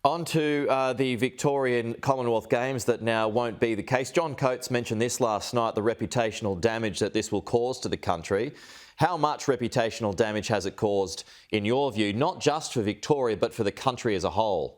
On to the Victorian Commonwealth Games that now won't be the case. John Coates mentioned this last night, the reputational damage that this will cause to the country. How much reputational damage has it caused, in your view, not just for Victoria, but for the country as a whole?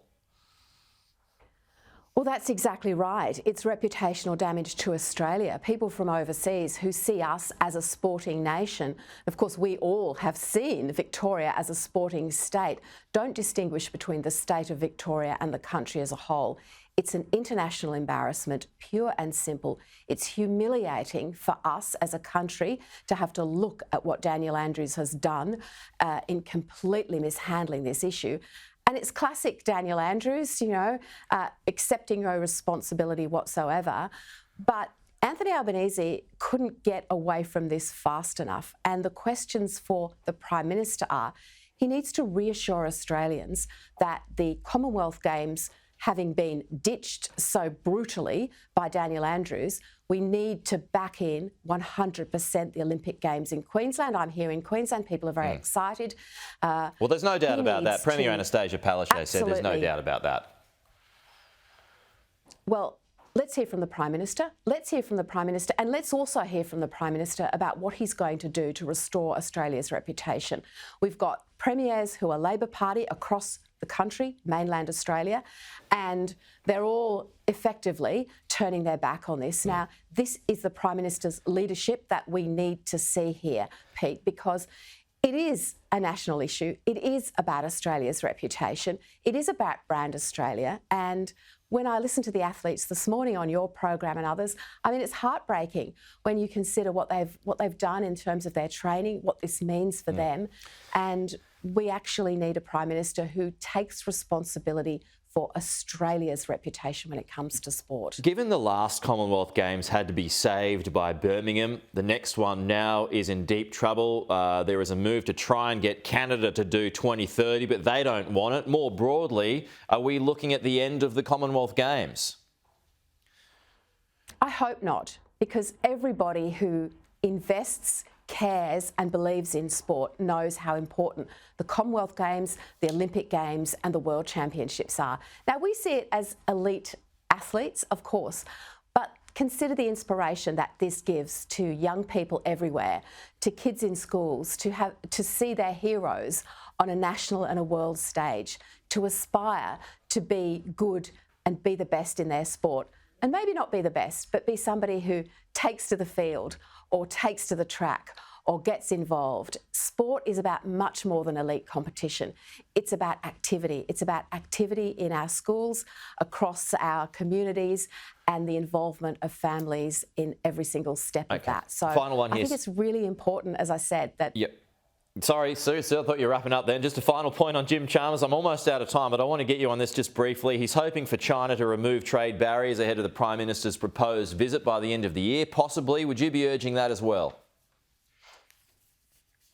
Well, that's exactly right. It's reputational damage to Australia. People from overseas who see us as a sporting nation, of course, we all have seen Victoria as a sporting state, don't distinguish between the state of Victoria and the country as a whole. It's an international embarrassment, pure and simple. It's humiliating for us as a country to have to look at what Daniel Andrews has done in completely mishandling this issue. And it's classic Daniel Andrews, accepting no responsibility whatsoever. But Anthony Albanese couldn't get away from this fast enough. And the questions for the Prime Minister are, he needs to reassure Australians that the Commonwealth Games, having been ditched so brutally by Daniel Andrews, we need to back in 100% the Olympic Games in Queensland. I'm here in Queensland. People are very excited. Well, there's no doubt about that. Premier Anastasia Palaszczuk said there's no doubt about that. Well, let's hear from the Prime Minister. Let's hear from the Prime Minister, and let's also hear from the Prime Minister about what he's going to do to restore Australia's reputation. We've got premiers who are Labor Party across the country, mainland Australia, and they're all effectively turning their back on this. Now, this is the Prime Minister's leadership that we need to see here, Pete, because it is a national issue. It is about Australia's reputation. It is about Brand Australia. And when I listened to the athletes this morning on your program and others, I mean, it's heartbreaking when you consider what they've done in terms of their training, what this means for them. And we actually need a Prime Minister who takes responsibility for Australia's reputation when it comes to sport. Given the last Commonwealth Games had to be saved by Birmingham, the next one now is in deep trouble. There is a move to try and get Canada to do 2030, but they don't want it. More broadly, are we looking at the end of the Commonwealth Games? I hope not, because everybody who invests, cares and believes in sport knows how important the Commonwealth Games, the Olympic Games and the World Championships are. Now, we see it as elite athletes, of course, but consider the inspiration that this gives to young people everywhere, to kids in schools, to see their heroes on a national and a world stage, to aspire to be good and be the best in their sport. And maybe not be the best, but be somebody who takes to the field or takes to the track or gets involved. Sport is about much more than elite competition. It's about activity. It's about activity in our schools, across our communities, and the involvement of families in every single step of that. So final one here. I think it's really important, as I said, that... Yep. Sorry, Sue, I thought you were wrapping up then. Just a final point on Jim Chalmers. I'm almost out of time, but I want to get you on this just briefly. He's hoping for China to remove trade barriers ahead of the Prime Minister's proposed visit by the end of the year, possibly. Would you be urging that as well?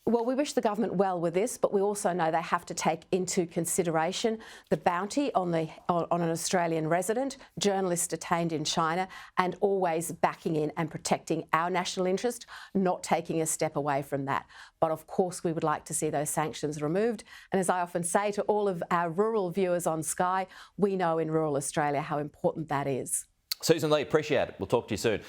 Well, we wish the government well with this, but we also know they have to take into consideration the bounty on an Australian resident, journalists detained in China, and always backing in and protecting our national interest, not taking a step away from that. But of course, we would like to see those sanctions removed. And as I often say to all of our rural viewers on Sky, we know in rural Australia how important that is. Sussan Ley, appreciate it. We'll talk to you soon.